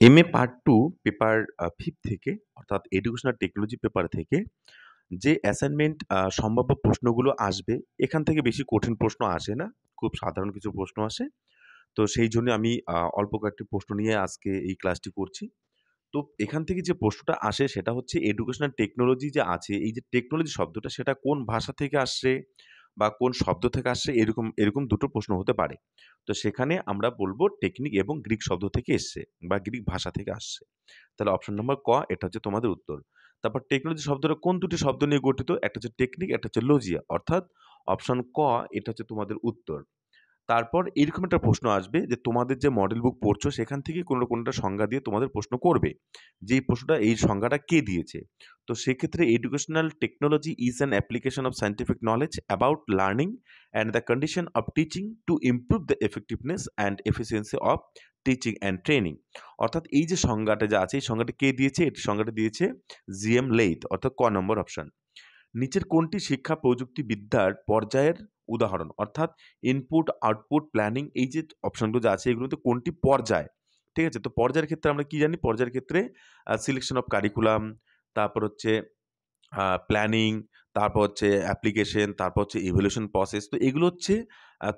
MA part 2 paper 5 থেকে অর্থাৎ educational technology paper থেকে যে অ্যাসাইনমেন্ট সম্ভাব্য প্রশ্নগুলো আসবে, এখান থেকে বেশি কঠিন প্রশ্ন আসে না। খুব সাধারণ কিছু প্রশ্ন আসে। তো সেই জন্য আমি অল্প কয়েকটি প্রশ্ন নিয়ে আজকে এই ক্লাসটি করছি। তো এখান থেকে যে প্রশ্নটা আসে সেটা হচ্ছে এডুকেশনাল টেকনোলজি যে আছে, এই যে টেকনোলজি শব্দটা সেটা কোন ভাষা থেকে আসছে বা কোন শব্দ থেকে আসছে এরকম দুটো প্রশ্ন হতে পারে। তো সেখানে আমরা বলব টেকনিক এবং গ্রিক শব্দ থেকে এসছে বা গ্রিক ভাষা থেকে আসছে। তাহলে অপশন নম্বর ক এটা হচ্ছে তোমাদের উত্তর। তারপর টেকনোলজি শব্দটা কোন দুটি শব্দ নিয়ে গঠিত? একটা হচ্ছে টেকনিক, একটা হচ্ছে লজিয়া। অর্থাৎ অপশন ক এটা হচ্ছে তোমাদের উত্তর। তারপর এরকম একটা প্রশ্ন আসবে যে তোমাদের যে মডেল বুক পড়ছো সেখান থেকে কোনো না কোনোটা সংজ্ঞা দিয়ে তোমাদের প্রশ্ন করবে। যে এই প্রশ্নটা এই সংজ্ঞাটা কে দিয়েছে? তো সেক্ষেত্রে educational technology is an application of scientific knowledge about learning and the condition of teaching to improve the effectiveness and efficiency of teaching and training. অর্থাৎ এই যে সংজ্ঞাটা যা আছে এই সংজ্ঞাটা কে দিয়েছে? এই সংজ্ঞাটা দিয়েছে জিএম লেইথ অর্থাৎ ক নম্বর অপশন। নিচের কোনটি শিক্ষা প্রযুক্তিবিদ্যার পর্যায়ের উদাহরণ? অর্থাৎ ইনপুট, আউটপুট, প্ল্যানিং এই যে অপশনগুলো যা আছে এগুলোতে কোনটি পর্যায়? ঠিক আছে? তো পর্যায়ের ক্ষেত্রে আমরা কি জানি? পর্যায়ের ক্ষেত্রে সিলেকশন অফ কারিকুলাম, তারপর হচ্ছে প্ল্যানিং, তারপর হচ্ছে অ্যাপ্লিকেশন, তারপর হচ্ছে ইভ্যালুয়েশন প্রসেস। তো এগুলো হচ্ছে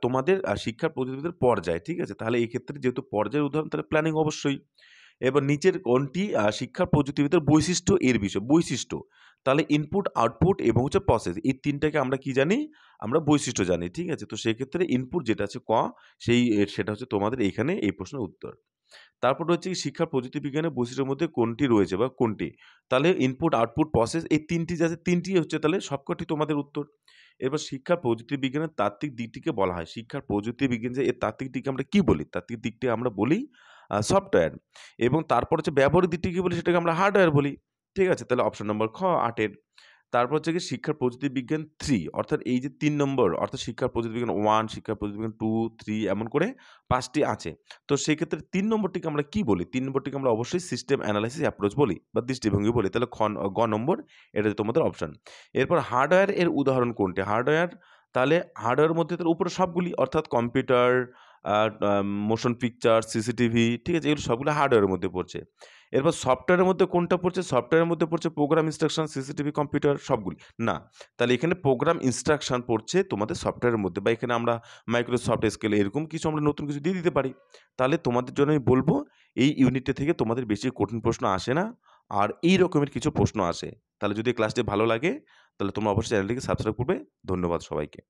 তোমাদের শিক্ষার প্রযুক্তিবিদ্যার পর্যায়। ঠিক আছে? তাহলে এই ক্ষেত্রে যেহেতু পর্যায়ের উদাহরণ তাহলে প্ল্যানিং অবশ্যই। এবার নিচের কোনটি শিক্ষা প্রযুক্তিবিদ্যার বৈশিষ্ট্য এর বিষয়? বৈশিষ্ট্য। তাহলে ইনপুট, আউটপুট এবং হচ্ছে প্রসেস এই ৩ টাকে আমরা কি জানি? আমরা বৈশিষ্ট্য জানি। ঠিক আছে? তো সেক্ষেত্রে ইনপুট যেটা আছে ক সেটা হচ্ছে তোমাদের এইখানে এই প্রশ্নের উত্তর। তারপর হচ্ছে শিক্ষা প্রযুক্তিবিজ্ঞানের বৈশিষ্ট্যের মধ্যে কোনটি রয়েছে বা কোনটি? তাহলে ইনপুট, আউটপুট, প্রসেস এই ৩ টি যে আছে ৩ টি হচ্ছে তাহলে সবকটি তোমাদের উত্তর। এবার শিক্ষা প্রযুক্তিবিজ্ঞানের তাত্ত্বিক দিকটিকে বলা হয়। শিক্ষার প্রযুক্তিবিজ্ঞান যে এর তাত্ত্বিক দিককে আমরা কি বলি? তাত্ত্বিক দিকটি আমরা বলি সফটওয়্যার এবং তারপর হচ্ছে ব্যবহারিক দিকটি কি বলি? সেটাকে আমরা হার্ডওয়্যার বলি। ঠিক আছে? তাহলে অপশন নম্বর খ ৮ এর। তারপর হচ্ছে গিয়ে শিক্ষার প্রযুক্তিবিজ্ঞান ৩ অর্থাৎ এই যে ৩ নম্বর অর্থাৎ শিক্ষার প্রযুক্তিবিজ্ঞান ১, শিক্ষার প্রযুক্তিবিজ্ঞান ২, ৩ এমন করে ৫ টি আছে। তো সেক্ষেত্রে ৩ নম্বরটিকে আমরা কি বলি? ৩ নম্বরটিকে আমরা অবশ্যই সিস্টেম অ্যানালাইসিস অ্যাপ্রোচ বলি বা দৃষ্টিভঙ্গি বলি। তাহলে গ নম্বর এটা হচ্ছে তোমাদের অপশন। এরপর হার্ডওয়্যার এর উদাহরণ কোনটি? হার্ডওয়্যার তাহলে হার্ডওয়্যার মধ্যে তার উপরে সবগুলি অর্থাৎ কম্পিউটার, আ আ মোশন পিকচার, সিসিটিভি ঠিক আছে? এগুলো সবগুলো হার্ডওয়্যারের মধ্যে পড়ছে। এরপর সফটওয়্যারের মধ্যে কোনটা পড়ছে? সফটওয়্যারের মধ্যে পড়ছে প্রোগ্রাম ইনস্ট্রাকশন, সিসিটিভি, কম্পিউটার সবগুলি। না, তাহলে এখানে প্রোগ্রাম ইনস্ট্রাকশন পড়ছে তোমাদের সফটওয়্যারের মধ্যে বা এখানে আমরা মাইক্রোসফট এক্সেল এরকম কিছু আমরা নতুন কিছু দিয়ে দিতে পারি। তাহলে তোমাদের জন্য আমি বলব এই ইউনিটটা থেকে তোমাদের বেশি কঠিন প্রশ্ন আসে না। আর এই রকমের কিছু প্রশ্ন আসে। তাহলে যদি ক্লাসটি ভালো লাগে তাহলে তোমরা অবশ্যই চ্যানেলটিকে সাবস্ক্রাইব করবে। ধন্যবাদ সবাইকে।